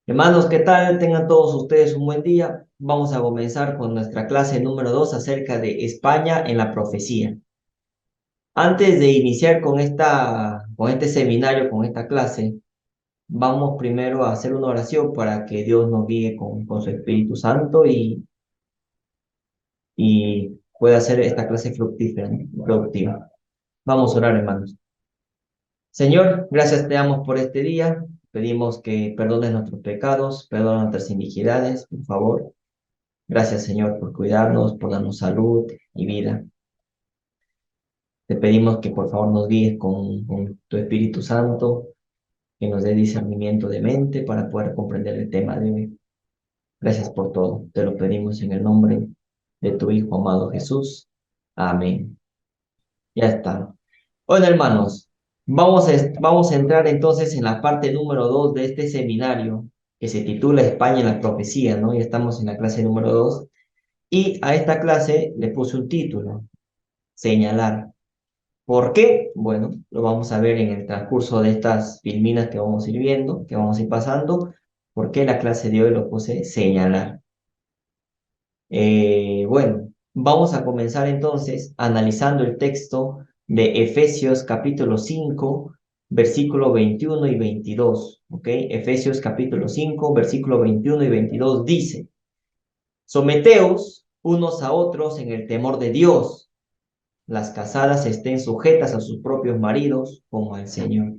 Hermanos, ¿qué tal? Tengan todos ustedes un buen día. Vamos a comenzar con nuestra clase número 2 acerca de España en la profecía. Antes de iniciar con este seminario, con esta clase, vamos primero a hacer una oración para que Dios nos guíe con su Espíritu Santo y pueda hacer esta clase fructífera, ¿no? Productiva. Vamos a orar, hermanos. Señor, gracias te damos por este día. Pedimos que perdones nuestros pecados, perdona nuestras iniquidades, por favor. Gracias, Señor, por cuidarnos, por darnos salud y vida. Te pedimos que por favor nos guíes con tu Espíritu Santo, que nos dé discernimiento de mente para poder comprender el tema de hoy. Gracias por todo. Te lo pedimos en el nombre de tu Hijo amado Jesús. Amén. Ya está. Bueno, hermanos, vamos a entrar entonces en la parte número 2 de este seminario que se titula España en la profecía, ¿no? Ya estamos en la clase número 2 y a esta clase le puse un título: señalar. ¿Por qué? Bueno, lo vamos a ver en el transcurso de estas filminas que vamos a ir viendo, que vamos a ir pasando. ¿Por qué la clase de hoy lo puse señalar? Bueno, vamos a comenzar entonces analizando el texto de Efesios capítulo 5, versículo 21 y 22. ¿Ok? Efesios capítulo 5, versículo 21 y 22 dice: Someteos unos a otros en el temor de Dios. Las casadas estén sujetas a sus propios maridos como al Señor.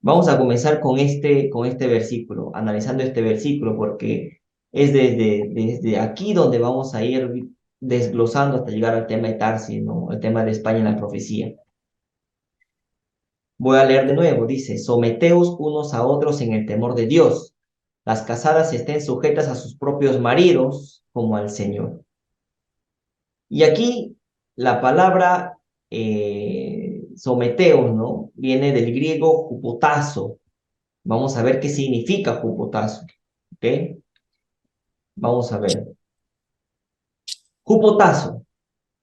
Vamos a comenzar con este versículo, analizando este versículo, porque es desde aquí donde vamos a ir desglosando hasta llegar al tema de Tarsis, ¿no? El tema de España en la profecía. Voy a leer de nuevo, dice: Someteos unos a otros en el temor de Dios. Las casadas estén sujetas a sus propios maridos como al Señor. Y aquí la palabra someteos, ¿no? Viene del griego hupotazo. Vamos a ver qué significa hupotazo, ¿ok? Vamos a ver. Hupotazo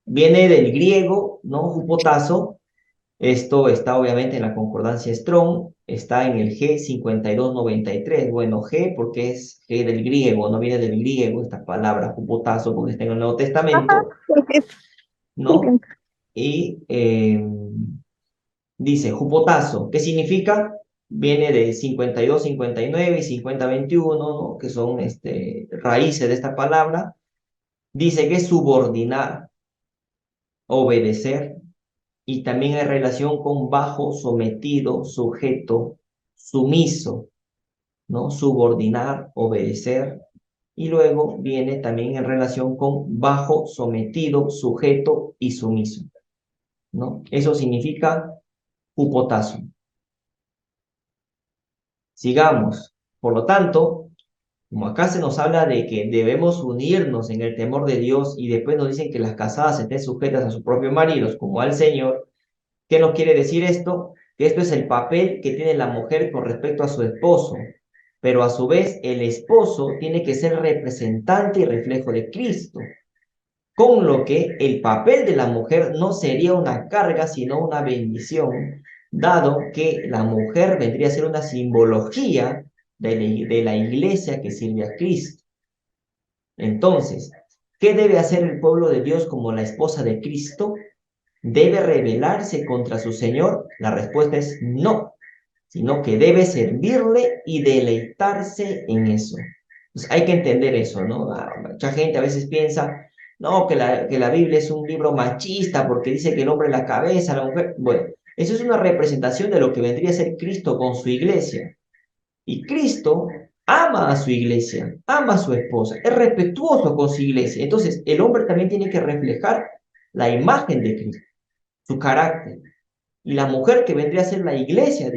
viene del griego, ¿no? Hupotazo. Esto está obviamente en la concordancia Strong, está en el G5293. Bueno, G porque es G del griego, no viene del griego esta palabra, hupotazo, porque está en el Nuevo Testamento, ¿no? Y dice hupotazo, ¿qué significa? Viene de 52, 59 y 50, 21, ¿no? Que son raíces de esta palabra. Dice que es subordinar, obedecer, y también en relación con bajo, sometido, sujeto, sumiso, ¿no? Subordinar, obedecer, y luego viene también en relación con bajo, sometido, sujeto y sumiso, ¿no? Eso significa hupotazo. Sigamos. Por lo tanto, como acá se nos habla de que debemos unirnos en el temor de Dios y después nos dicen que las casadas estén sujetas a sus propios maridos como al Señor, ¿qué nos quiere decir esto? Que esto es el papel que tiene la mujer con respecto a su esposo, pero a su vez el esposo tiene que ser representante y reflejo de Cristo. con lo que el papel de la mujer no sería una carga, sino una bendición, dado que la mujer vendría a ser una simbología de la iglesia que sirve a Cristo. Entonces, ¿qué debe hacer el pueblo de Dios como la esposa de Cristo? ¿Debe rebelarse contra su Señor? La respuesta es no, sino que debe servirle y deleitarse en eso. Entonces, hay que entender eso, ¿no? Mucha gente a veces piensa, no, que la Biblia es un libro machista porque dice que el hombre es la cabeza, la mujer. Bueno, eso es una representación de lo que vendría a ser Cristo con su iglesia. Y Cristo ama a su iglesia, ama a su esposa, es respetuoso con su iglesia. Entonces, el hombre también tiene que reflejar la imagen de Cristo, su carácter. Y la mujer que vendría a ser la iglesia,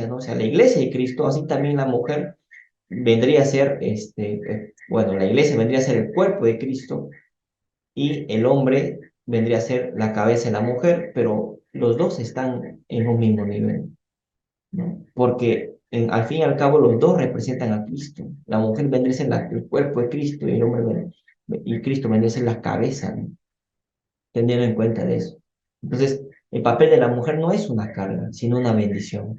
¿no? O sea, la iglesia de Cristo, así también la mujer vendría a ser, bueno, la iglesia vendría a ser el cuerpo de Cristo y el hombre vendría a ser la cabeza de la mujer, pero los dos están en un mismo nivel, ¿no? Porque al fin y al cabo los dos representan a Cristo. La mujer vendría a ser el cuerpo de Cristo y el hombre y Cristo vendría a ser la cabeza, ¿no? Teniendo en cuenta de eso. Entonces, el papel de la mujer no es una carga, sino una bendición.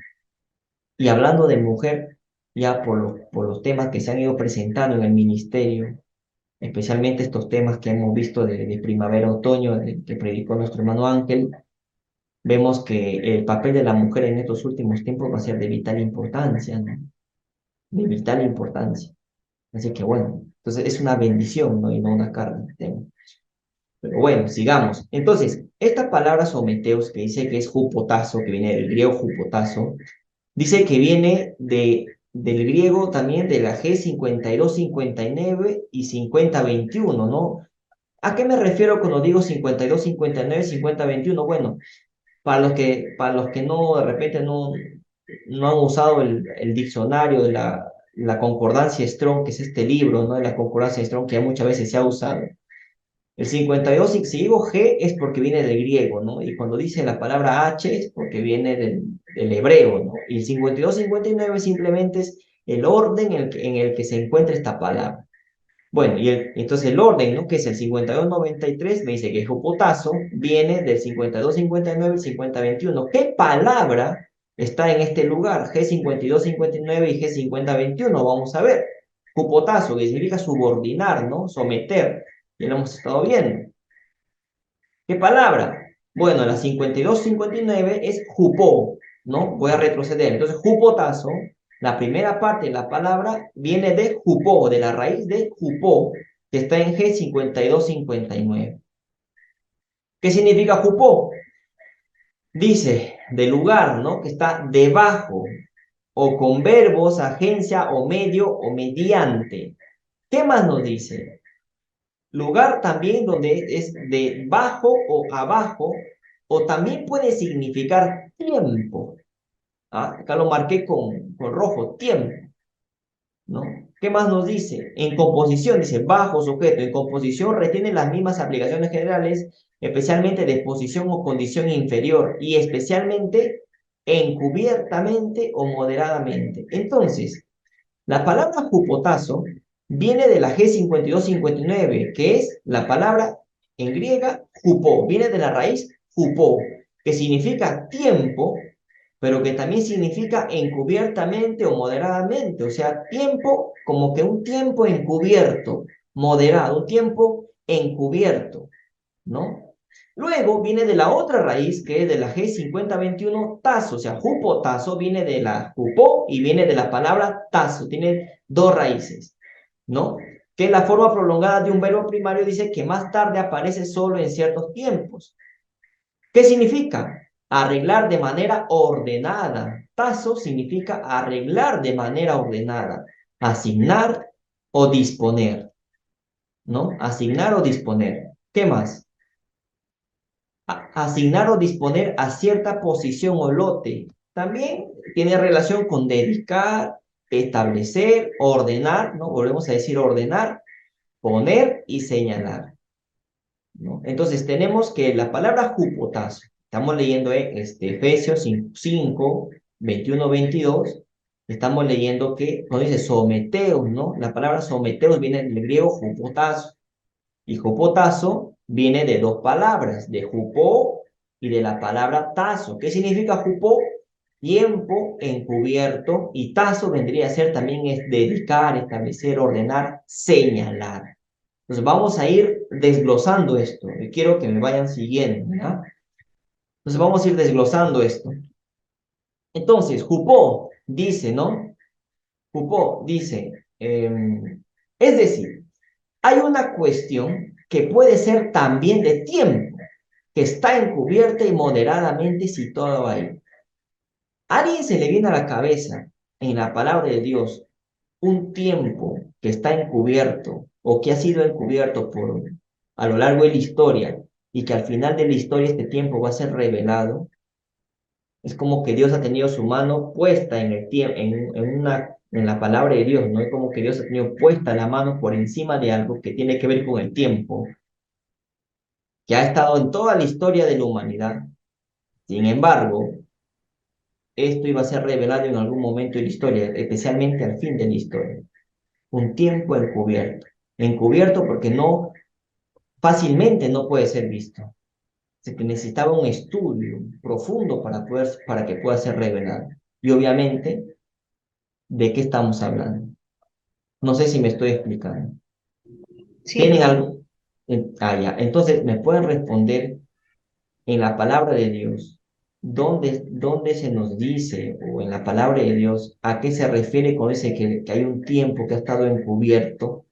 Y hablando de mujer, ya por los temas que se han ido presentando en el ministerio, especialmente estos temas que hemos visto de primavera-otoño, que predicó nuestro hermano Ángel, vemos que el papel de la mujer en estos últimos tiempos va a ser de vital importancia, ¿no? De vital importancia. Así que bueno, entonces es una bendición, ¿no? Y no una carga. Pero bueno, sigamos. Entonces, esta palabra someteos, que dice que es jupotazo, que viene del griego jupotazo, dice que viene del griego también de la G 52-59 y 50-21, ¿no? ¿A qué me refiero cuando digo 52-59, 50-21? Bueno, para los que no, de repente no han usado el diccionario de la concordancia Strong, que es este libro, ¿no? De la concordancia Strong, que ya muchas veces se ha usado. El 52, si digo G, es porque viene del griego, ¿no? Y cuando dice la palabra H es porque viene del hebreo, ¿no? Y el 52-59 simplemente es el orden en el que se encuentra esta palabra. Bueno, entonces el orden, ¿no? Que es el 52-93, me dice que el jupotazo viene del 52-59 y 50-21. ¿Qué palabra está en este lugar? G 52-59 y G 50-21, vamos a ver. Jupotazo, que significa subordinar, ¿no? Someter. Ya lo hemos estado viendo. ¿Qué palabra? Bueno, la 52-59 es jupó, ¿no? Voy a retroceder. Entonces, jupotazo, la primera parte de la palabra viene de jupó, de la raíz de jupó, que está en G 52-59. ¿Qué significa jupó? Dice, de lugar, ¿no? Que está debajo, o con verbos, agencia, o medio, o mediante. ¿Qué más nos dice? Lugar también donde es de bajo o abajo, o también puede significar tiempo. ¿Ah? Acá lo marqué con rojo, tiempo, ¿no? ¿Qué más nos dice? En composición, dice bajo sujeto. En composición retiene las mismas aplicaciones generales, especialmente de posición o condición inferior, y especialmente encubiertamente o moderadamente. Entonces, la palabra jupotazo viene de la G 52-59, que es la palabra en griega jupó, viene de la raíz jupó, que significa tiempo, pero que también significa encubiertamente o moderadamente, o sea, tiempo como que un tiempo encubierto, moderado, un tiempo encubierto, ¿no? Luego viene de la otra raíz, que es de la G 50-21, tazo, o sea, jupotazo viene de la jupó y viene de la palabra tazo, tiene dos raíces, ¿no? Que la forma prolongada de un verbo primario dice que más tarde aparece solo en ciertos tiempos. ¿Qué significa? Arreglar de manera ordenada. Tazo significa arreglar de manera ordenada, asignar o disponer, ¿no? Asignar o disponer. ¿Qué más? Asignar o disponer a cierta posición o lote. También tiene relación con dedicar, establecer, ordenar, ¿no? Volvemos a decir ordenar, poner y señalar, ¿no? Entonces tenemos que la palabra jupotazo, estamos leyendo Efesios 5, 21-22, estamos leyendo que, cuando dice someteos, ¿no? La palabra someteos viene del griego jupotazo. Y jupotazo viene de dos palabras, de jupó y de la palabra tazo. ¿Qué significa jupó? Tiempo encubierto, y tazo vendría a ser también es dedicar, establecer, ordenar, señalar. Entonces vamos a ir desglosando esto. Yo quiero que me vayan siguiendo, ¿ya? Entonces vamos a ir desglosando esto. Entonces, Jupó dice, ¿no? Jupó dice, es decir, hay una cuestión que puede ser también de tiempo, que está encubierta y moderadamente situada ahí. ¿A alguien se le viene a la cabeza en la palabra de Dios un tiempo que está encubierto o que ha sido encubierto a lo largo de la historia y que al final de la historia este tiempo va a ser revelado? Es como que Dios ha tenido su mano puesta en el tiempo, en la palabra de Dios, ¿no? Es como que Dios ha tenido puesta la mano por encima de algo que tiene que ver con el tiempo, que ha estado en toda la historia de la humanidad. Sin embargo, esto iba a ser revelado en algún momento de la historia, especialmente al fin de la historia. Un tiempo encubierto. Encubierto porque no, fácilmente no puede ser visto. Se necesitaba un estudio profundo para que pueda ser revelado. Y obviamente, ¿de qué estamos hablando? No sé si me estoy explicando. ¿Tienen Sí. algo? Ya. Entonces, ¿me pueden responder en la palabra de Dios? ¿Dónde se nos dice, o en la palabra de Dios, a qué se refiere con ese que hay un tiempo que ha estado encubierto?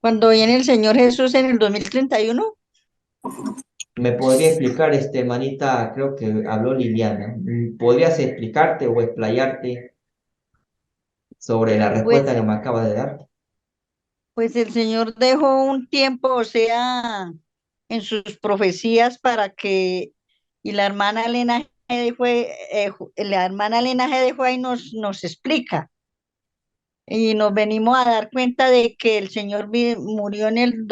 Cuando viene el Señor Jesús en el 2031, ¿Me podría explicar, hermanita? Creo que habló Liliana. ¿Podrías explicarte o explayarte sobre la respuesta pues, que me acaba de dar? pues el Señor dejó un tiempo, o sea, en sus profecías para que, y la hermana Elena G. fue, la hermana Elena G. fue y nos explica. Y nos venimos a dar cuenta de que el Señor murió en el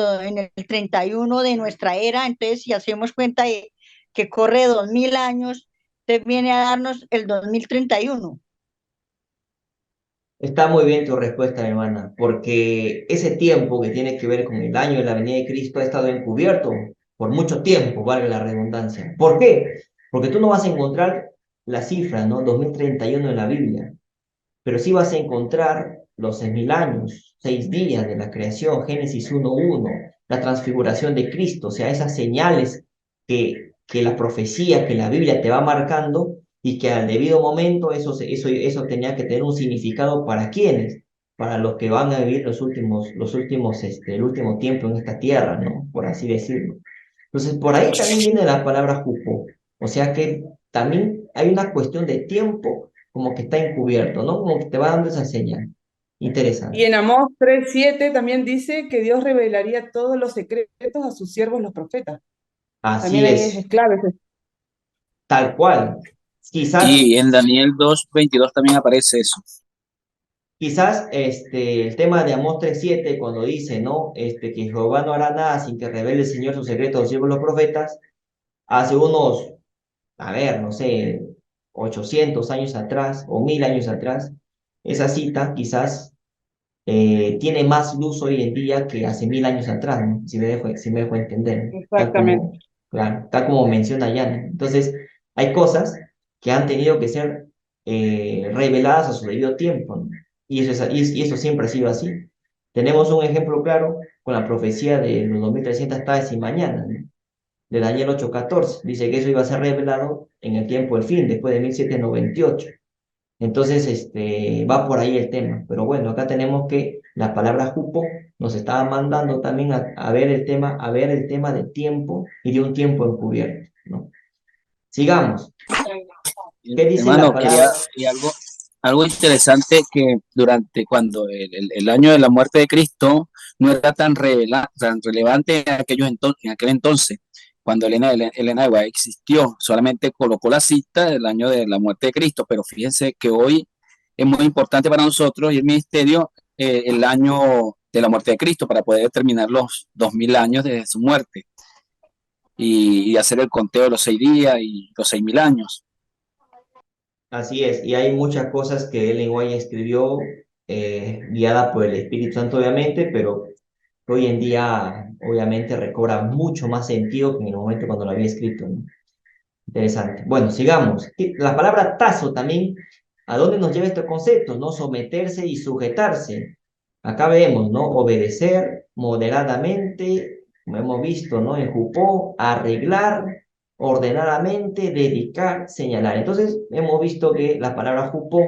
31 de nuestra era. Entonces si hacemos cuenta de que corre 2000 años, usted viene a darnos el 2031. Está muy bien tu respuesta, hermana, porque ese tiempo que tiene que ver con el año de la venida de Cristo ha estado encubierto por mucho tiempo, valga la redundancia. ¿Por qué? Porque tú no vas a encontrar la cifra, ¿no? 2031 en la Biblia, pero sí vas a encontrar los 6000 años, 6 días de la creación, Génesis 1:1, la transfiguración de Cristo, o sea, esas señales que la profecía, que la Biblia te va marcando, y que al debido momento eso tenía que tener un significado para quienes, para los que van a vivir el último tiempo en esta tierra, ¿no? Por así decirlo. Entonces, por ahí también viene la palabra jupo, o sea que también hay una cuestión de tiempo como que está encubierto, ¿no? Como que te va dando esa señal. Y Interesante. en Amós 3:7 también dice que Dios revelaría todos los secretos a sus siervos los profetas. También Así ahí es, es clave. tal cual. Quizás, Y en Daniel 2:22 también aparece eso. el tema de Amós 3:7, cuando dice, ¿no? Que Jehová no hará nada sin que revele el Señor sus secretos a los siervos de los profetas, hace unos, a ver, no sé, 800 años atrás o 1000 años atrás, esa cita quizás tiene más luz hoy en día que hace 1000 años atrás, ¿no? Si me dejo entender, Exactamente. claro, tal como menciona Yana. Entonces, hay cosas que han tenido que ser reveladas a su debido tiempo, ¿no? Y eso siempre ha sido así. Tenemos un ejemplo claro con la profecía de los 2300 tardes y mañanas, ¿no? De Daniel 8:14. Dice que eso iba a ser revelado en el tiempo del fin, después de 1798. Entonces, va por ahí el tema. Pero bueno, acá tenemos que la palabra jupo nos estaba mandando también a ver el tema de tiempo y de un tiempo encubierto, ¿no? Sigamos. ¿Qué dice la Hermano, quería palabra? algo interesante que durante cuando el año de la muerte de Cristo no era tan relevante en aquel entonces, cuando Elena de White existió, solamente colocó la cita del año de la muerte de Cristo, pero fíjense que hoy es muy importante para nosotros y el ministerio el año de la muerte de Cristo para poder determinar los 2000 años de su muerte y hacer el conteo de los 6 días y los 6000 años. Así es, y hay muchas cosas que Ellen White escribió, guiada por el Espíritu Santo, obviamente, pero que hoy en día obviamente recobra mucho más sentido que en el momento cuando lo había escrito, ¿no? Interesante. Bueno, sigamos. La palabra tazo también, ¿a dónde nos lleva este concepto? ¿No? Someterse y sujetarse. Acá vemos, ¿no? Obedecer moderadamente, como hemos visto, ¿no? En Jupó, arreglar ordenadamente, dedicar, señalar. Entonces, hemos visto que la palabra Jupó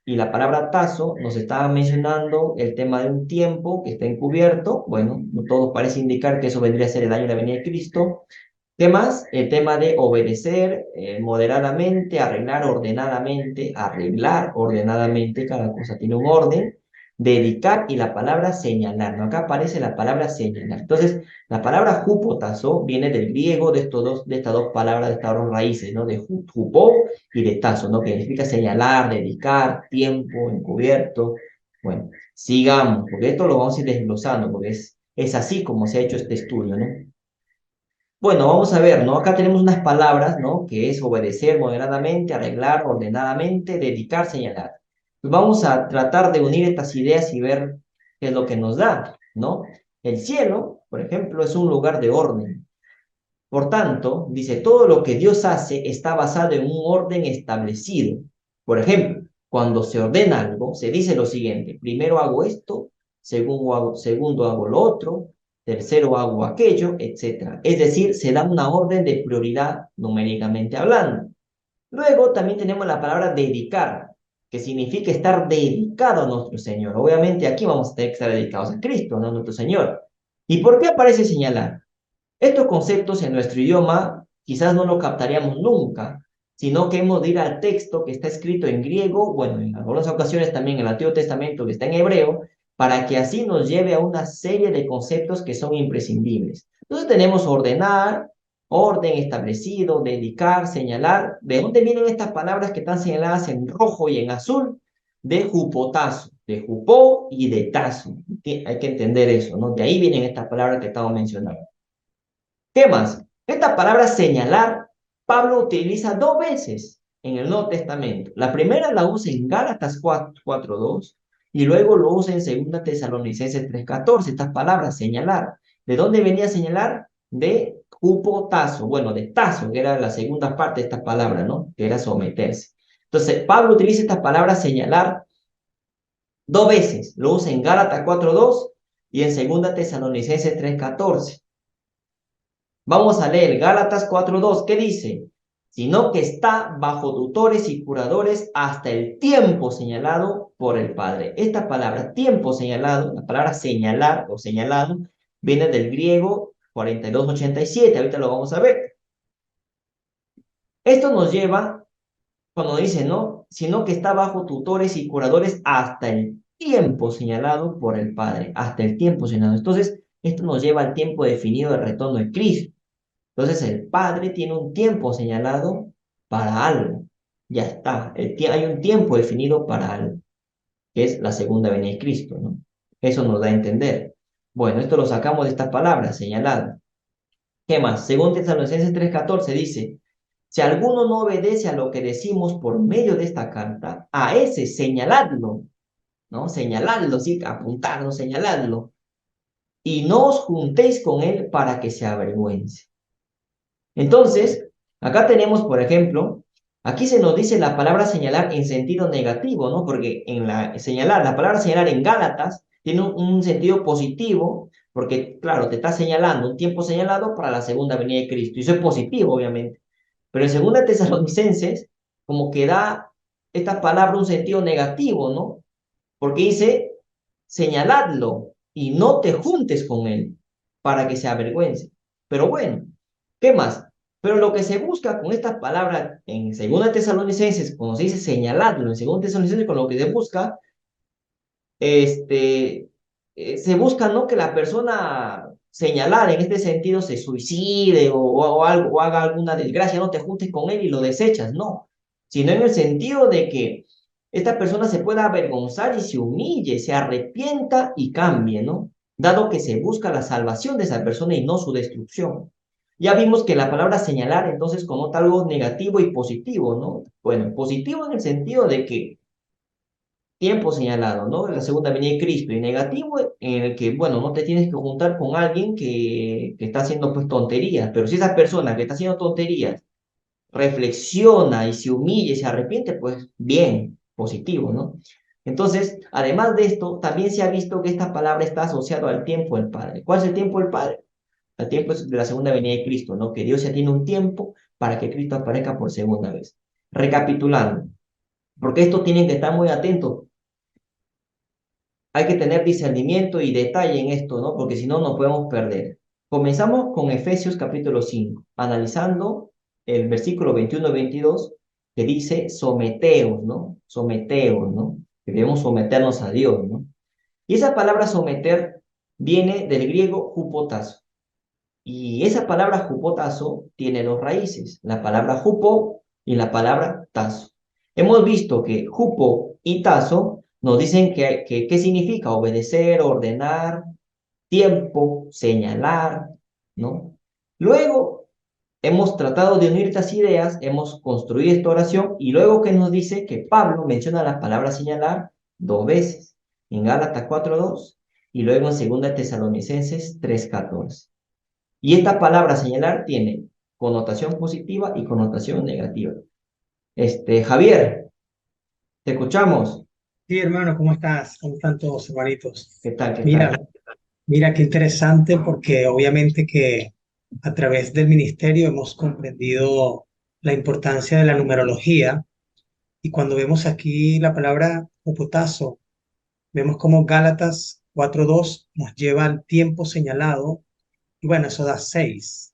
y la palabra tazo nos estaban mencionando el tema de un tiempo que está encubierto. Bueno, todo parece indicar que eso vendría a ser el año de la venida de Cristo. ¿Qué más? El tema de obedecer moderadamente, arreglar ordenadamente, cada cosa tiene un orden, dedicar y la palabra señalar, ¿no? Acá aparece la palabra señalar. Entonces, la palabra jupotazo viene del griego de estas dos palabras, de estas dos raíces, ¿no? De jupó y de tazo, ¿no? Que significa señalar, dedicar, tiempo, encubierto. Bueno, sigamos, porque esto lo vamos a ir desglosando, porque es así como se ha hecho este estudio, ¿no? Bueno, vamos a ver, ¿no? Acá tenemos unas palabras, ¿no? Que es obedecer moderadamente, arreglar ordenadamente, dedicar, señalar. Pues vamos a tratar de unir estas ideas y ver qué es lo que nos da, ¿no? El cielo, por ejemplo, es un lugar de orden. Por tanto, dice, todo lo que Dios hace está basado en un orden establecido. Por ejemplo, cuando se ordena algo, se dice lo siguiente: primero hago esto, segundo hago lo otro, tercero hago aquello, etc. Es decir, se da una orden de prioridad numéricamente hablando. Luego también tenemos la palabra dedicar, que significa estar dedicado a nuestro Señor. Obviamente aquí vamos a tener que estar dedicados a Cristo, no a nuestro Señor. ¿Y por qué aparece señalar? Estos conceptos en nuestro idioma quizás no lo captaríamos nunca, sino que hemos de ir al texto que está escrito en griego, bueno, en algunas ocasiones también en el Antiguo Testamento que está en hebreo, para que así nos lleve a una serie de conceptos que son imprescindibles. Entonces tenemos ordenar, orden establecido, dedicar, señalar. ¿De dónde vienen estas palabras que están señaladas en rojo y en azul? De jupotazo, de jupó y de tazo. Hay que entender eso, ¿no? De ahí vienen estas palabras que estamos mencionando. ¿Qué más? Esta palabra señalar, Pablo utiliza dos veces en el Nuevo Testamento. La primera la usa en Gálatas 4:2 y luego lo usa en 2 Tesalonicenses 3:14. Estas palabras, señalar. ¿De dónde venía a señalar? De jupotazo, bueno, de tazo, que era la segunda parte de esta palabra, ¿no? Que era someterse. Entonces, Pablo utiliza esta palabra señalar dos veces. Lo usa en Gálatas 4:2 y en 2 Tesalonicenses 3:14. Vamos a leer Gálatas 4:2. ¿Qué dice? Sino que está bajo tutores y curadores hasta el tiempo señalado por el Padre. Esta palabra, tiempo señalado, la palabra señalar o señalado, viene del griego 4287. Ahorita lo vamos a ver. Esto nos lleva, cuando dice, ¿no? Sino que está bajo tutores y curadores hasta el tiempo señalado por el Padre. Hasta el tiempo señalado. Entonces, esto nos lleva al tiempo definido del retorno de Cristo. Entonces el Padre tiene un tiempo señalado para algo. Ya está. Hay un tiempo definido para algo, que es la segunda venida de Cristo, ¿no? Eso nos da a entender. Bueno, esto lo sacamos de esta palabra, señalado. ¿Qué más? Según Tesalonicenses 3:14 dice, si alguno no obedece a lo que decimos por medio de esta carta, a ese señaladlo, ¿no? Señaladlo, sí, apuntarlo, señaladlo. Y no os juntéis con él para que se avergüence. Entonces, acá tenemos, por ejemplo, aquí se nos dice la palabra señalar en sentido negativo, ¿no? Porque la palabra señalar en Gálatas tiene un sentido positivo, porque, claro, te está señalando un tiempo señalado para la segunda venida de Cristo, y eso es positivo, obviamente. Pero en 2 Tesalonicenses, como que da esta palabra un sentido negativo, ¿no? Porque dice, señaladlo y no te juntes con él para que se avergüence. Pero bueno, ¿qué más? Pero lo que se busca con estas palabras en 2 Tesalonicenses, cuando se dice señaladlo, en 2 Tesalonicenses con lo que se busca, se busca no que la persona señalada en este sentido se suicide o haga alguna desgracia, no te juntes con él y lo desechas, no, sino en el sentido de que esta persona se pueda avergonzar y se humille, se arrepienta y cambie, ¿no? Dado que se busca la salvación de esa persona y no su destrucción. Ya vimos que la palabra señalar entonces connota algo negativo y positivo, ¿no? Bueno, positivo en el sentido de que tiempo señalado, ¿no? La segunda venida de Cristo. Y negativo en el que, bueno, no te tienes que juntar con alguien que está haciendo pues tonterías. Pero si esa persona que está haciendo tonterías reflexiona y se humilla y se arrepiente, pues bien, positivo, ¿no? Entonces, además de esto, también se ha visto que esta palabra está asociada al tiempo del Padre. ¿Cuál es el tiempo del Padre? El tiempo es de la segunda venida de Cristo, ¿no? Que Dios ya tiene un tiempo para que Cristo aparezca por segunda vez. Recapitulando, porque esto tienen que estar muy atentos. Hay que tener discernimiento y detalle en esto, ¿no? Porque si no, nos podemos perder. Comenzamos con Efesios capítulo 5, analizando el versículo 21 y 22, que dice, someteos, ¿no? Someteos, ¿no? Que debemos someternos a Dios, ¿no? Y esa palabra someter viene del griego hupotazo. Y esa palabra hupotazo tiene dos raíces, la palabra hupo y la palabra tazo. Hemos visto que hupo y tazo nos dicen que qué significa obedecer, ordenar, tiempo, señalar, ¿no? Luego hemos tratado de unir estas ideas, hemos construido esta oración y luego que nos dice que Pablo menciona la palabra señalar dos veces, en Gálatas 4:2 y luego en 2 Tesalonicenses 3:14. Y esta palabra señalar tiene connotación positiva y connotación negativa. Javier, te escuchamos. Sí, hermano, ¿cómo estás? ¿Cómo están todos, hermanitos? ¿Qué tal? ¿Qué Mira, tal? mira qué interesante porque obviamente que a través del ministerio hemos comprendido la importancia de la numerología y cuando vemos aquí la palabra opotazo, vemos como Gálatas 4:2 nos lleva al tiempo señalado y bueno, eso da 6,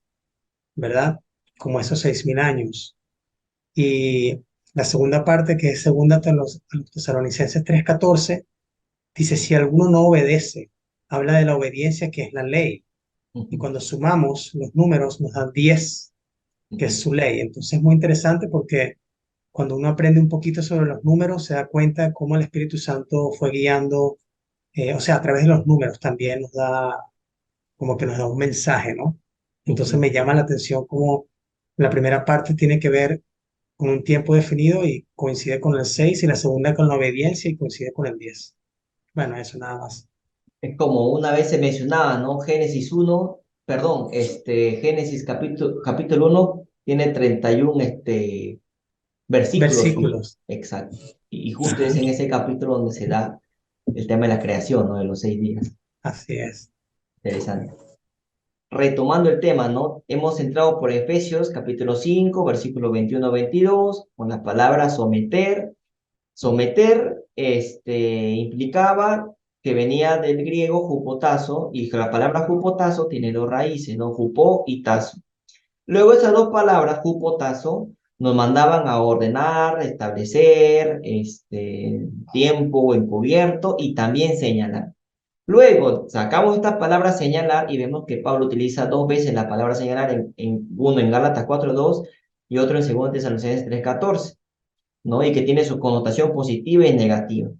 ¿verdad? Como esos 6.000 años. Y la segunda parte, que es segunda a los Tesalonicenses 3:14, dice, si alguno no obedece, habla de la obediencia que es la ley. Y Ujú, cuando sumamos los números nos dan 10, que es ujú, su ley. Entonces es muy interesante porque cuando uno aprende un poquito sobre los números, se da cuenta de cómo el Espíritu Santo fue guiando, o sea, a través de los números también nos da, como que nos da un mensaje, ¿no? Entonces ujú. me llama la atención cómo la primera parte tiene que ver con un tiempo definido y coincide con el 6 y la segunda con la obediencia y coincide con el 10. Bueno, eso nada más. Es como una vez se mencionaba, ¿no? Génesis 1, perdón, Génesis capítulo 1 tiene 31 versículos. Versículos. Exacto. Y justo es en ese capítulo donde se da el tema de la creación, ¿no? De los 6 días. Así es. Interesante. Retomando el tema, ¿no? Hemos entrado por Efesios capítulo 5, versículo 21-22, con la palabra someter. Someter, implicaba que venía del griego jupotazo, y que la palabra jupotazo tiene dos raíces, ¿no? Jupó y tazo. Luego esas dos palabras, jupotazo, nos mandaban a ordenar, establecer, tiempo encubierto y también señalar. Luego sacamos esta palabra señalar y vemos que Pablo utiliza dos veces la palabra señalar, uno en Gálatas 4:2 y otro en 2 Tesalonicenses 3:14, ¿no? Y que tiene su connotación positiva y negativa.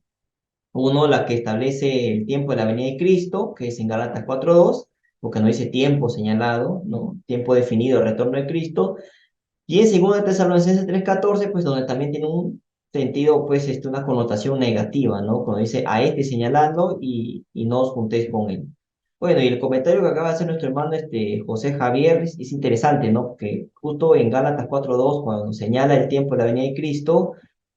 Uno, la que establece el tiempo de la venida de Cristo, que es en Gálatas 4:2, porque no dice tiempo señalado, ¿no? Tiempo definido, el retorno de Cristo. Y en 2 Tesalonicenses 3:14, pues donde también tiene un sentido, pues, una connotación negativa, ¿no? Cuando dice a este señalando y no os juntéis con él. Bueno, y el comentario que acaba de hacer nuestro hermano José Javier es interesante, ¿no? Porque justo en Gálatas 4:2, cuando señala el tiempo de la venida de Cristo,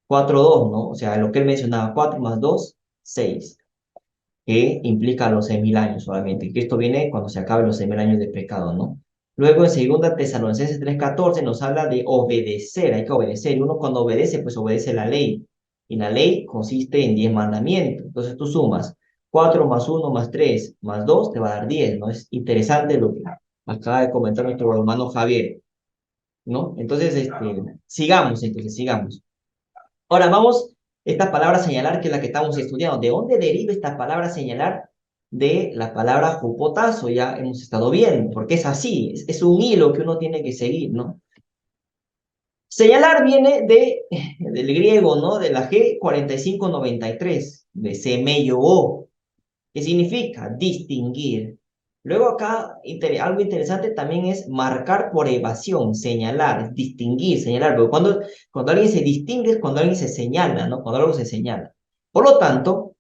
4:2, ¿no? O sea, lo que él mencionaba, 4 más 2, 6, que implica los 6.000 años solamente, que esto viene cuando se acaben los 6.000 años de pecado, ¿no? Luego en 2 Tesalonicenses 3:14 nos habla de obedecer, hay que obedecer, y uno cuando obedece, pues obedece la ley, y la ley consiste en 10 mandamientos, entonces tú sumas 4 más 1 más 3 más 2 te va a dar 10, ¿no? Es interesante lo que acaba de comentar nuestro hermano Javier, ¿no? Entonces, sigamos. Ahora vamos, esta palabra señalar, que es la que estamos estudiando. ¿De dónde deriva esta palabra señalar? De la palabra jupotazo, ya hemos estado viendo, porque es así, es un hilo que uno tiene que seguir, ¿no? Señalar viene del griego, ¿no? De la G4593, de semeyo, que significa distinguir. Luego acá algo interesante también es marcar por evasión, señalar, distinguir, señalar. Porque cuando alguien se distingue es cuando alguien se señala, ¿no? Cuando algo se señala. Por lo tanto,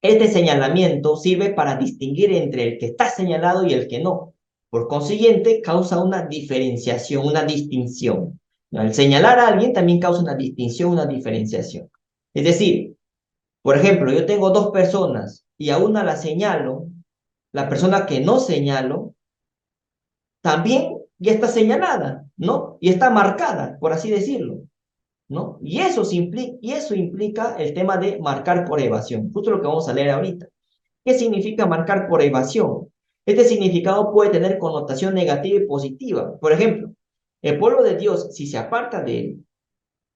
este señalamiento sirve para distinguir entre el que está señalado y el que no. Por consiguiente, causa una diferenciación, una distinción. Al señalar a alguien también causa una distinción, una diferenciación. Es decir, por ejemplo, yo tengo dos personas y a una la señalo, la persona que no señalo también ya está señalada, ¿no? Y está marcada, por así decirlo, ¿no? Y eso implica el tema de marcar por evasión, justo lo que vamos a leer ahorita. ¿Qué significa marcar por evasión? Este significado puede tener connotación negativa y positiva. Por ejemplo, el pueblo de Dios, si se aparta de él,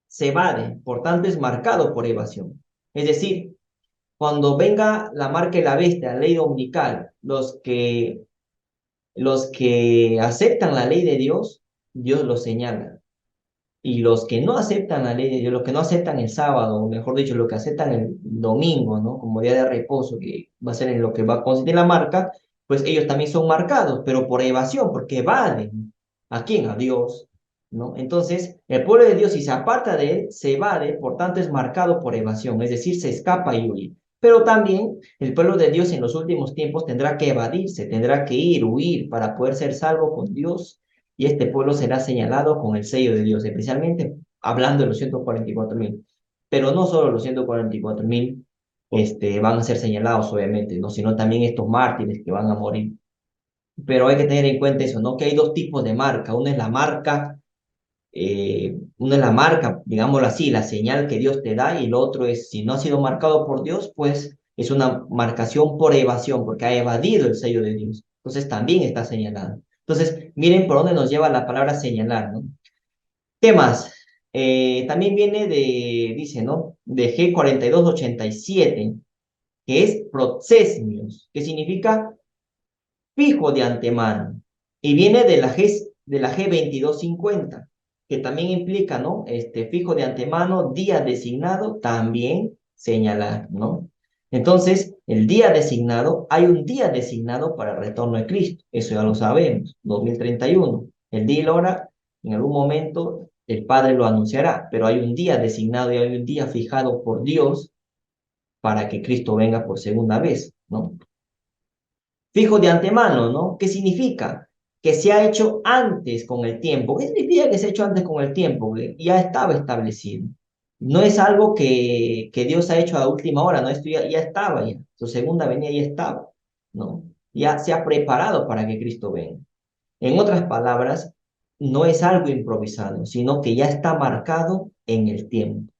se evade, por tanto es marcado por evasión. Es decir, cuando venga la marca de la bestia, la ley dominical, los que aceptan la ley de Dios, Dios los señala. Y los que no aceptan la ley de Dios, los que no aceptan el sábado, o mejor dicho, los que aceptan el domingo, ¿no? Como día de reposo, que va a ser en lo que va a consistir la marca, pues ellos también son marcados, pero por evasión, porque evaden. ¿A quién? A Dios, ¿no? Entonces, el pueblo de Dios, si se aparta de él, se evade, por tanto es marcado por evasión, es decir, se escapa y huye. Pero también el pueblo de Dios en los últimos tiempos tendrá que evadirse, tendrá que ir, huir, para poder ser salvo con Dios, y este pueblo será señalado con el sello de Dios, especialmente hablando de los 144,000. Pero no solo los 144,000 van a ser señalados, obviamente, ¿no? Sino también estos mártires que van a morir. Pero hay que tener en cuenta eso, ¿no? Que hay dos tipos de marca. Una es la marca, digámoslo así, la señal que Dios te da, y el otro es, si no ha sido marcado por Dios, pues es una marcación por evasión, porque ha evadido el sello de Dios. Entonces también está señalado. Entonces, miren por dónde nos lleva la palabra señalar, ¿no? ¿Qué más? También viene dice, ¿no? De G4287, que es procesmios, que significa fijo de antemano. Y viene de la G2250, que también implica, ¿no? Fijo de antemano, día designado, también señalar, ¿no? Entonces, el día designado, hay un día designado para el retorno de Cristo, eso ya lo sabemos, 2031. El día y la hora, en algún momento, el Padre lo anunciará, pero hay un día designado y hay un día fijado por Dios para que Cristo venga por segunda vez, ¿no? Fijo de antemano, ¿no? ¿Qué significa? Que se ha hecho antes con el tiempo. ¿Qué significa que se ha hecho antes con el tiempo? Que ya estaba establecido. No es algo que Dios ha hecho a última hora, ¿no? Esto ya estaba ya. Su segunda venida ya estaba, ¿no? Ya se ha preparado para que Cristo venga. En otras palabras, no es algo improvisado, sino que ya está marcado en el tiempo.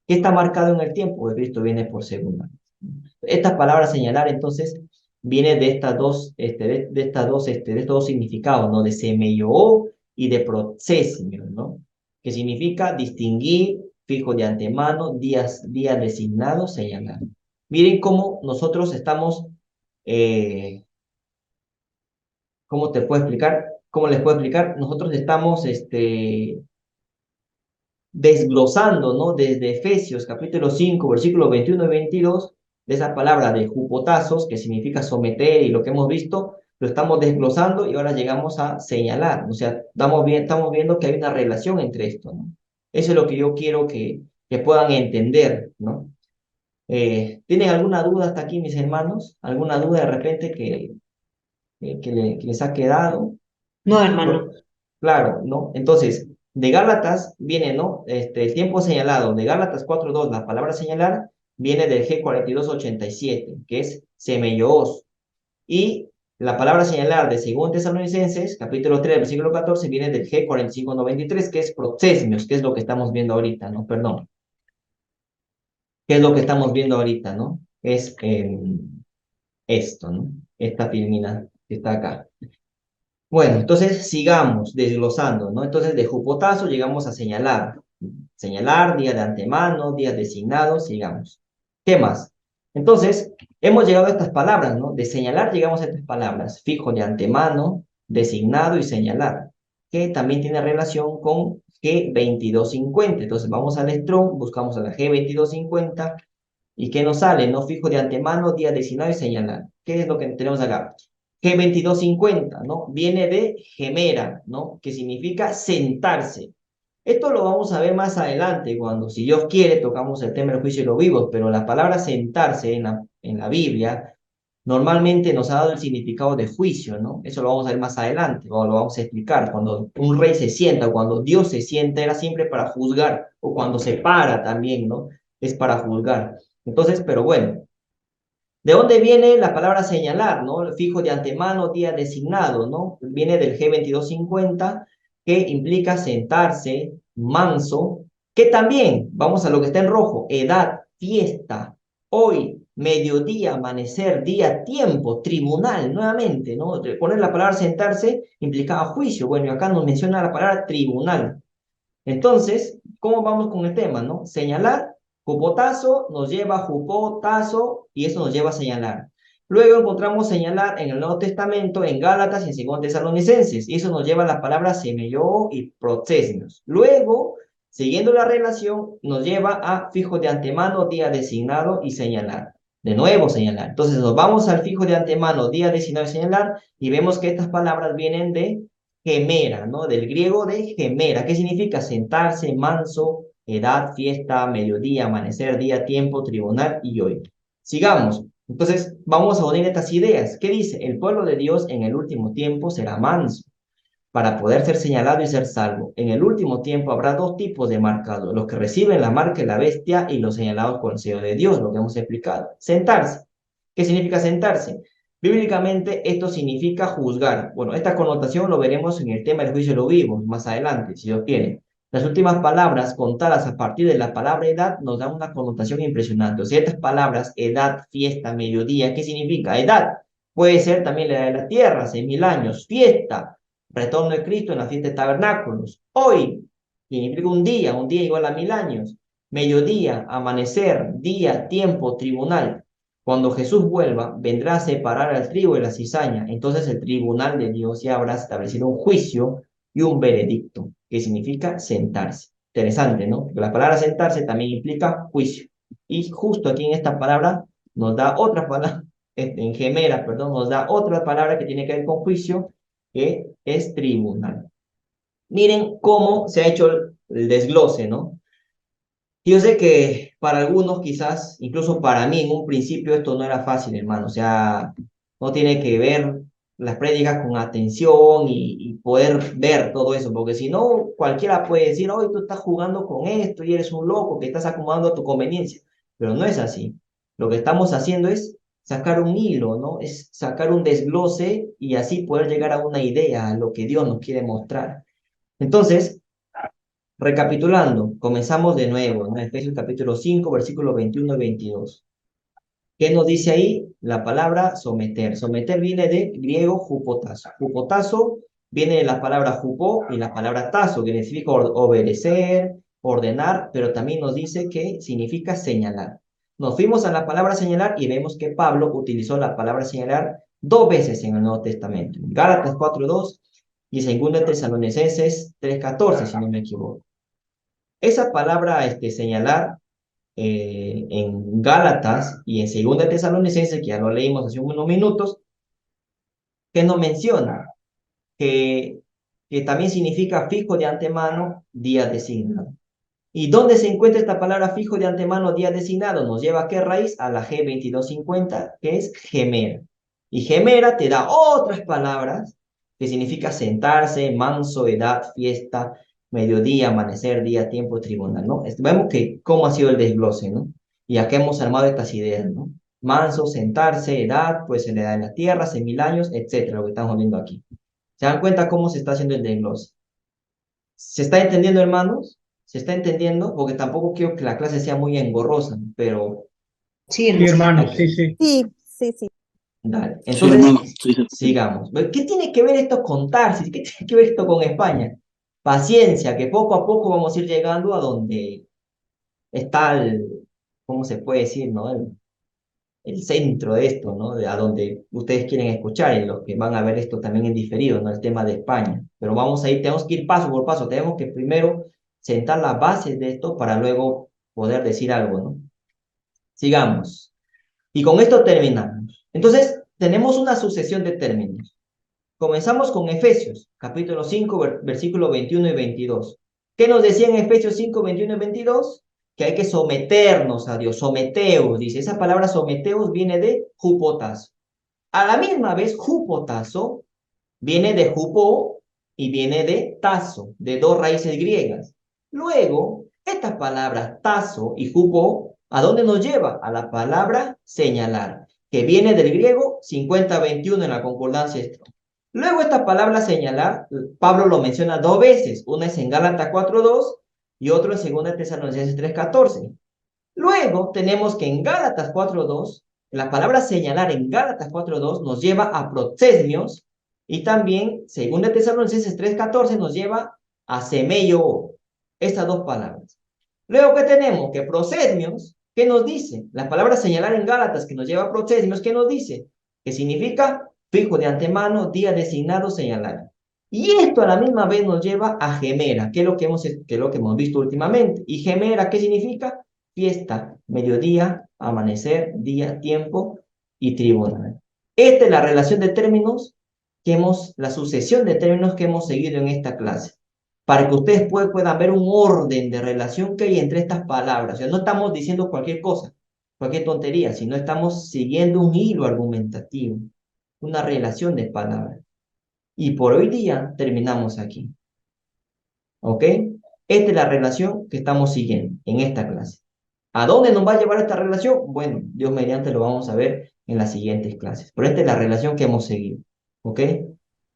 ¿Qué está marcado en el tiempo? Que Cristo viene por segunda vez. Esta palabra señalar, entonces, viene de estas dos, de estos dos significados, ¿no? De semelló y de procesio, ¿no? Que significa distinguir, fijo de antemano, días designados, señalar. Miren cómo nosotros estamos, ¿cómo te puedo explicar? ¿Cómo les puedo explicar? Nosotros estamos, desglosando, ¿no? Desde Efesios capítulo 5, versículos 21 y 22, de esa palabra de jupotazos, que significa someter, y lo que hemos visto, lo estamos desglosando y ahora llegamos a señalar. O sea, estamos viendo que hay una relación entre esto, ¿no? Eso es lo que yo quiero que puedan entender, ¿no? ¿Tienen alguna duda hasta aquí, mis hermanos? ¿Alguna duda de repente que les ha quedado? No, hermano. Claro, ¿no? Entonces, de Gálatas viene, ¿no? El tiempo señalado. De Gálatas 4:2, la palabra señalar viene del G4287, que es semelloos. Y la palabra señalar de 2 Tesalonicenses, capítulo 3, versículo 14, viene del G4593, que es procesmios, que es lo que estamos viendo ahorita, ¿no? Perdón. ¿Qué es lo que estamos viendo ahorita, no? Es esto, ¿no? Esta filmina que está acá. Bueno, entonces sigamos desglosando, ¿no? Entonces de jupotazo llegamos a señalar. Señalar, día de antemano, días designados, sigamos. ¿Qué más? Entonces, hemos llegado a estas palabras, ¿no? De señalar llegamos a estas palabras. Fijo de antemano, designado y señalar. Que también tiene relación con G2250. Entonces vamos al Strong, buscamos a la G2250. ¿Y qué nos sale? No, fijo de antemano, día designado y señalar. ¿Qué es lo que tenemos acá? G2250, ¿no? Viene de gemera, ¿no? Que significa sentarse. Esto lo vamos a ver más adelante, cuando, si Dios quiere, tocamos el tema del juicio de los vivos, pero la palabra sentarse en la Biblia normalmente nos ha dado el significado de juicio, ¿no? Eso lo vamos a ver más adelante, o lo vamos a explicar. Cuando un rey se sienta, cuando Dios se sienta, era siempre para juzgar, o cuando se para también, ¿no? Es para juzgar. Entonces, pero bueno, ¿de dónde viene la palabra señalar, no? Fijo de antemano, día designado, ¿no? Viene del G2250, que implica sentarse, manso, que también, vamos a lo que está en rojo, edad, fiesta, hoy, mediodía, amanecer, día, tiempo, tribunal, nuevamente, ¿no? Poner la palabra sentarse implicaba juicio, bueno, y acá nos menciona la palabra tribunal. Entonces, ¿cómo vamos con el tema, no? Señalar, jupotazo nos lleva a jupotazo y eso nos lleva a señalar. Luego encontramos señalar en el Nuevo Testamento, en Gálatas y en 2 Tesalonicenses, y eso nos lleva a las palabras semelló y procesios. Luego, siguiendo la relación, nos lleva a fijo de antemano, día designado y señalar. De nuevo, señalar. Entonces, nos vamos al fijo de antemano, día designado y señalar, y vemos que estas palabras vienen de gemera, ¿no? Del griego de gemera, ¿qué significa? Sentarse, manso, edad, fiesta, mediodía, amanecer, día, tiempo, tribunal y hoy. Sigamos. Entonces, vamos a unir estas ideas. ¿Qué dice? El pueblo de Dios en el último tiempo será manso para poder ser señalado y ser salvo. En el último tiempo habrá dos tipos de marcados, los que reciben la marca de la bestia y los señalados por el sello de Dios, lo que hemos explicado. Sentarse. ¿Qué significa sentarse? Bíblicamente esto significa juzgar. Bueno, esta connotación lo veremos en el tema del juicio de los vivos más adelante, si Dios quiere. Las últimas palabras contadas a partir de la palabra edad nos dan una connotación impresionante. O sea, estas palabras, edad, fiesta, mediodía, ¿qué significa? Edad puede ser también la edad de la tierra, 6.000 años. Fiesta, retorno de Cristo en la fiesta de tabernáculos. Hoy significa un día igual a 1.000 años. Mediodía, amanecer, día, tiempo, tribunal. Cuando Jesús vuelva, vendrá a separar al trigo de la cizaña. Entonces el tribunal de Dios ya habrá establecido un juicio y un veredicto, que significa sentarse. Interesante, ¿no? Porque la palabra sentarse también implica juicio. Y justo aquí en esta palabra nos da otra palabra, en gemera, perdón, nos da otra palabra que tiene que ver con juicio, que es tribunal. Miren cómo se ha hecho el desglose, ¿no? Yo sé que para algunos quizás, incluso para mí en un principio esto no era fácil, hermano. O sea, no tiene que ver las prédicas con atención y poder ver todo eso, porque si no, cualquiera puede decir, hoy tú estás jugando con esto y eres un loco que estás acomodando a tu conveniencia. Pero no es así. Lo que estamos haciendo es sacar un hilo, ¿no? Es sacar un desglose y así poder llegar a una idea, a lo que Dios nos quiere mostrar. Entonces, recapitulando, comenzamos de nuevo, ¿no? Efesios capítulo 5, versículos 21 y 22. ¿Qué nos dice ahí? La palabra someter. Someter viene de griego jupotazo. Jupotazo viene de la palabra jupó y la palabra tazo, que significa obedecer, ordenar, pero también nos dice que significa señalar. Nos fuimos a la palabra señalar y vemos que Pablo utilizó la palabra señalar dos veces en el Nuevo Testamento. Gálatas 4:2 y 2 Tesalonicenses 3:14, si no me equivoco. Esa palabra señalar en Gálatas y en 2 Tesalonicenses, que ya lo leímos hace unos minutos, que nos menciona que también significa fijo de antemano, día designado. ¿Y dónde se encuentra esta palabra fijo de antemano, día designado? Nos lleva a qué raíz? A la G2250, que es gemera. Y gemera te da otras palabras que significa sentarse, manso, edad, fiesta, mediodía, amanecer, día, tiempo, tribunal, ¿no? Vemos que cómo ha sido el desglose, ¿no? Y acá hemos armado estas ideas, ¿no? Manso, sentarse, edad, pues en la edad de la tierra, 6.000 años, etcétera, lo que estamos viendo aquí. ¿Se dan cuenta cómo se está haciendo el desglose? ¿Se está entendiendo, hermanos? ¿Se está entendiendo? Porque tampoco quiero que la clase sea muy engorrosa, pero Sí, hermano, sí, sí. Sí, sí, sí. dale. Sí, Entonces, hermano. Sí, sí. sigamos. ¿Qué tiene que ver esto con Tarsis? ¿Qué tiene que ver esto con España? Paciencia, que poco a poco vamos a ir llegando a donde está ¿cómo se puede decir, no? El centro de esto, ¿no? A donde ustedes quieren escuchar y los que van a ver esto también en diferido, ¿no? El tema de España. Pero vamos a ir, tenemos que ir paso por paso, tenemos que primero sentar las bases de esto para luego poder decir algo, ¿no? Sigamos. Y con esto terminamos. Entonces, tenemos una sucesión de términos. Comenzamos con Efesios, capítulo 5, versículos 21 y 22. ¿Qué nos decía en Efesios 5, 21 y 22? Que hay que someternos a Dios, someteos, dice. Esa palabra someteos viene de hupotazo. A la misma vez, hupotazo viene de hupo y viene de tazo, de dos raíces griegas. Luego, estas palabras tazo y hupo, ¿a dónde nos lleva? A la palabra señalar, que viene del griego 50-21 en la concordancia Strong. Luego, esta palabra señalar, Pablo lo menciona dos veces. Una es en Gálatas 4:2 y otro en 2 Tesalonicenses 3:14. Luego, tenemos que en Gálatas 4:2, la palabra señalar en Gálatas 4:2 nos lleva a prosesmios, y también, 2 Tesalonicenses 3:14 nos lleva a semeio, estas dos palabras. Luego, ¿qué tenemos? Que prosesmios, ¿qué nos dice? La palabra señalar en Gálatas que nos lleva a prosesmios, ¿qué nos dice? Que significa fijo de antemano, día designado, señalar. Y esto a la misma vez nos lleva a gemera, que es lo que hemos visto últimamente. ¿Y gemera qué significa? Fiesta, mediodía, amanecer, día, tiempo y tribunal. Esta es la relación de términos la sucesión de términos que hemos seguido en esta clase, para que ustedes puedan ver un orden de relación que hay entre estas palabras. O sea, no estamos diciendo cualquier cosa, cualquier tontería, sino estamos siguiendo un hilo argumentativo, una relación de palabras. Y por hoy día terminamos aquí. ¿Ok? Esta es la relación que estamos siguiendo en esta clase. ¿A dónde nos va a llevar esta relación? Bueno, Dios mediante lo vamos a ver en las siguientes clases. Pero esta es la relación que hemos seguido. ¿Ok?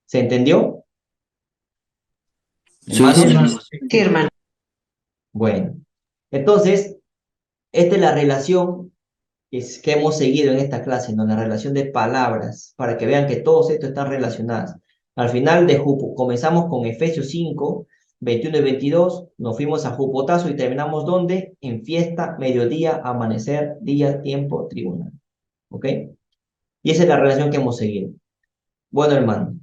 ¿Se entendió? Sí, ¿Hermanos? sí. Sí, hermano. Bueno, entonces, esta es la relación que hemos seguido en esta clase, ¿no? La relación de palabras, para que vean que todos estos están relacionados. Al final de Jupo, comenzamos con Efesios 5, 21 y 22, nos fuimos a Jupotazo y terminamos ¿dónde? En fiesta, mediodía, amanecer, día, tiempo, tribunal. ¿Ok? Y esa es la relación que hemos seguido. Bueno, hermano,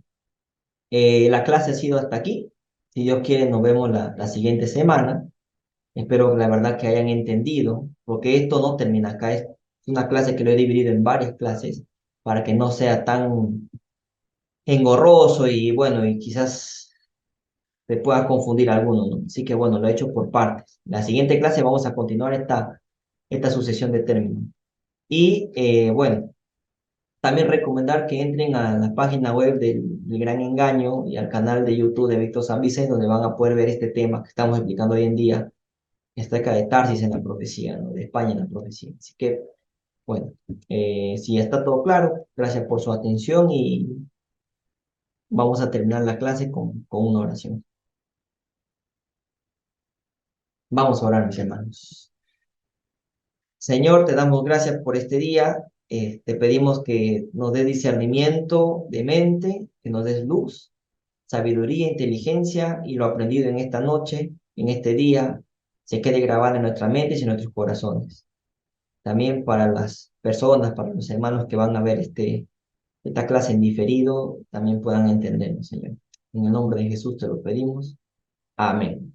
la clase ha sido hasta aquí. Si Dios quiere, nos vemos la siguiente semana. Espero la verdad que hayan entendido, porque esto no termina acá. Es una clase que lo he dividido en varias clases para que no sea tan engorroso y bueno, y quizás se pueda confundir a alguno, ¿no? Así que bueno, lo he hecho por partes. La siguiente clase vamos a continuar esta sucesión de términos. Y bueno, también recomendar que entren a la página web del Gran Engaño y al canal de YouTube de Víctor San Vicente, donde van a poder ver este tema que estamos explicando hoy en día acerca de Tarsis en la profecía, ¿no? De España en la profecía. Así que, bueno, si ya está todo claro, gracias por su atención y vamos a terminar la clase con una oración. Vamos a orar, mis hermanos. Señor, te damos gracias por este día. Te pedimos que nos des discernimiento de mente, que nos des luz, sabiduría, inteligencia y lo aprendido en esta noche, en este día, se quede grabado en nuestra mente y en nuestros corazones. También para las personas, para los hermanos que van a ver esta clase en diferido, también puedan entendernos, Señor. En el nombre de Jesús te lo pedimos. Amén.